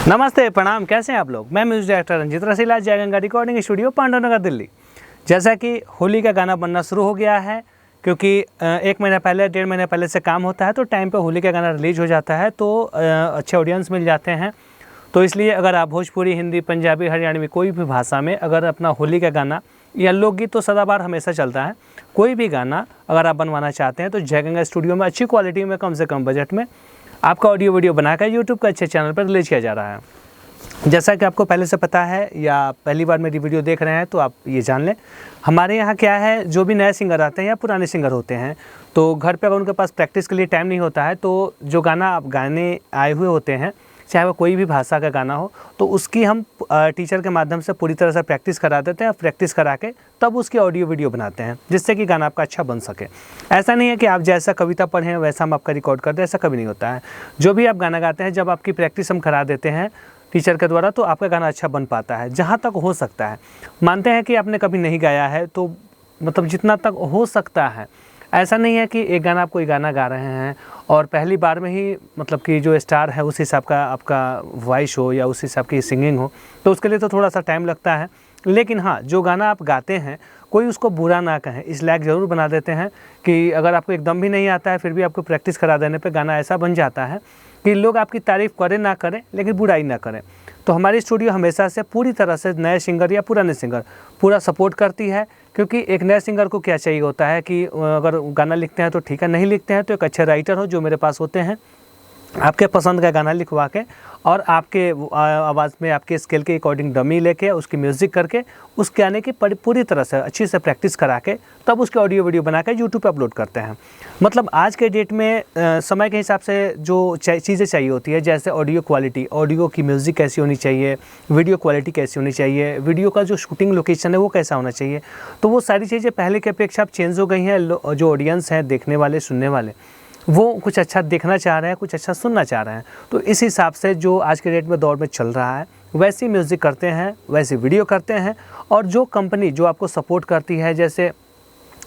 नमस्ते, प्रणाम। कैसे हैं आप लोग? मैं म्यूजिक डायरेक्टर रंजीत रसीला, जय गंगा रिकॉर्डिंग स्टूडियो, पांडवनगर, दिल्ली। जैसा कि होली का गाना बनना शुरू हो गया है, क्योंकि 1 महीना पहले 1.5 महीने पहले से काम होता है, तो टाइम पे होली का गाना रिलीज हो जाता है, तो अच्छे ऑडियंस मिल जाते हैं। तो इसलिए अगर आप भोजपुरी, हिंदी, पंजाबी, हरियाणवी कोई भी भाषा में अगर अपना होली का गाना या लोकगीत तो सदाबहार हमेशा चलता है, कोई भी गाना अगर आप बनवाना चाहते हैं तो जय गंगा स्टूडियो में अच्छी क्वालिटी में कम से कम बजट में आपका ऑडियो वीडियो बनाकर यूट्यूब के अच्छे चैनल पर रिलीज किया जा रहा है। जैसा कि आपको पहले से पता है या पहली बार मेरी वीडियो देख रहे हैं तो आप ये जान लें, हमारे यहाँ क्या है, जो भी नए सिंगर आते हैं या पुराने सिंगर होते हैं तो घर पे अगर उनके पास प्रैक्टिस के लिए टाइम नहीं होता है, तो जो गाना आप गाने आए हुए होते हैं, चाहे वो कोई भी भाषा का गाना हो, तो उसकी हम टीचर के माध्यम से पूरी तरह से प्रैक्टिस करा देते हैं। प्रैक्टिस करा के तब उसकी ऑडियो वीडियो बनाते हैं, जिससे कि गाना आपका अच्छा बन सके। ऐसा नहीं है कि आप जैसा कविता पढ़ें वैसा हम आपका रिकॉर्ड कर दें, ऐसा कभी नहीं होता है। जो भी आप गाना गाते हैं, जब आपकी प्रैक्टिस हम करा देते हैं टीचर के द्वारा, तो आपका गाना अच्छा बन पाता है, जहाँ तक हो सकता है। मानते हैं कि आपने कभी नहीं गाया है, तो मतलब जितना तक हो सकता है, ऐसा नहीं है कि एक गाना आप कोई गाना गा रहे हैं और पहली बार में ही मतलब कि जो स्टार है उस हिसाब का आपका वॉइस हो या उस हिसाब की सिंगिंग हो, तो उसके लिए तो थोड़ा सा टाइम लगता है। लेकिन हाँ, जो गाना आप गाते हैं कोई उसको बुरा ना कहें, इस लायक ज़रूर बना देते हैं कि अगर आपको एकदम भी नहीं आता है, फिर भी आपको प्रैक्टिस करा देने पे गाना ऐसा बन जाता है कि लोग आपकी तारीफ़ करें ना करें, लेकिन बुराई ना करें। तो हमारी स्टूडियो हमेशा से पूरी तरह से नए सिंगर या पुराने सिंगर पूरा सपोर्ट करती है, क्योंकि एक नए सिंगर को क्या चाहिए होता है कि अगर गाना लिखते हैं तो ठीक है, नहीं लिखते हैं तो एक अच्छे राइटर हो जो मेरे पास होते हैं, आपके पसंद का गाना लिखवा के और आपके आवाज़ में आपके स्केल के अकॉर्डिंग डमी लेके उसकी म्यूज़िक करके उस गाने की पूरी तरह से अच्छी से प्रैक्टिस करा के तब उसके ऑडियो वीडियो बना के यूट्यूब पे अपलोड करते हैं। मतलब आज के डेट में समय के हिसाब से जो चीज़ें चाहिए होती है, जैसे ऑडियो क्वालिटी, ऑडियो की म्यूज़िक कैसी होनी चाहिए, वीडियो क्वालिटी कैसी होनी चाहिए, वीडियो का जो शूटिंग लोकेशन है वो कैसा होना चाहिए, तो वो सारी चीज़ें पहले की अपेक्षा अब चेंज हो गई हैं। जो ऑडियंस हैं, देखने वाले, सुनने वाले, वो कुछ अच्छा देखना चाह रहे हैं, कुछ अच्छा सुनना चाह रहे हैं। तो इस हिसाब से जो आज के डेट में दौर में चल रहा है, वैसी म्यूज़िक करते हैं, वैसी वीडियो करते हैं। और जो कंपनी जो आपको सपोर्ट करती है, जैसे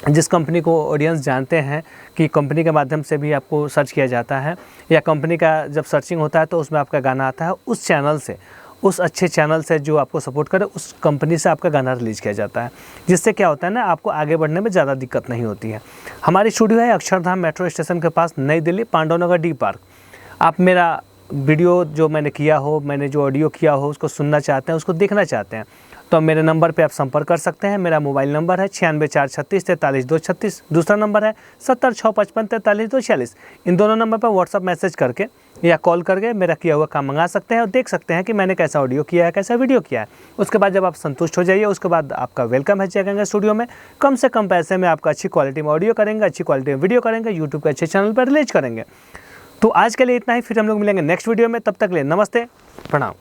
जिस कंपनी को ऑडियंस जानते हैं कि कंपनी के माध्यम से भी आपको सर्च किया जाता है, या कंपनी का जब सर्चिंग होता है तो उसमें आपका गाना आता है, उस चैनल से, उस अच्छे चैनल से जो आपको सपोर्ट करे, उस कंपनी से आपका गाना रिलीज किया जाता है। जिससे क्या होता है ना, आपको आगे बढ़ने में ज़्यादा दिक्कत नहीं होती है। हमारी स्टूडियो है अक्षरधाम मेट्रो स्टेशन के पास, नई दिल्ली, पांडवनगर डी पार्क। आप मेरा वीडियो जो मैंने किया हो, मैंने जो ऑडियो किया हो, उसको सुनना चाहते हैं, उसको देखना चाहते हैं, तो मेरे नंबर पे आप संपर्क कर सकते हैं। मेरा मोबाइल नंबर है 96 436 43 236। दूसरा नंबर है 70 655 43 246। इन दोनों नंबर पर व्हाट्सअप मैसेज करके या कॉल करके मेरा किया हुआ काम मंगा सकते हैं और देख सकते हैं कि मैंने कैसा ऑडियो किया है, कैसा वीडियो किया है। उसके बाद जब आप संतुष्ट हो जाइए, उसके बाद आपका वेलकम है जय गंगा स्टूडियो में। कम से कम पैसे में आपका अच्छी क्वालिटी में ऑडियो करेंगे, अच्छी क्वालिटी में वीडियो करेंगे, यूट्यूब के अच्छे चैनल पर रिलीज करेंगे। तो आज के लिए इतना ही, फिर हम लोग मिलेंगे नेक्स्ट वीडियो में। तब तक ले नमस्ते, प्रणाम।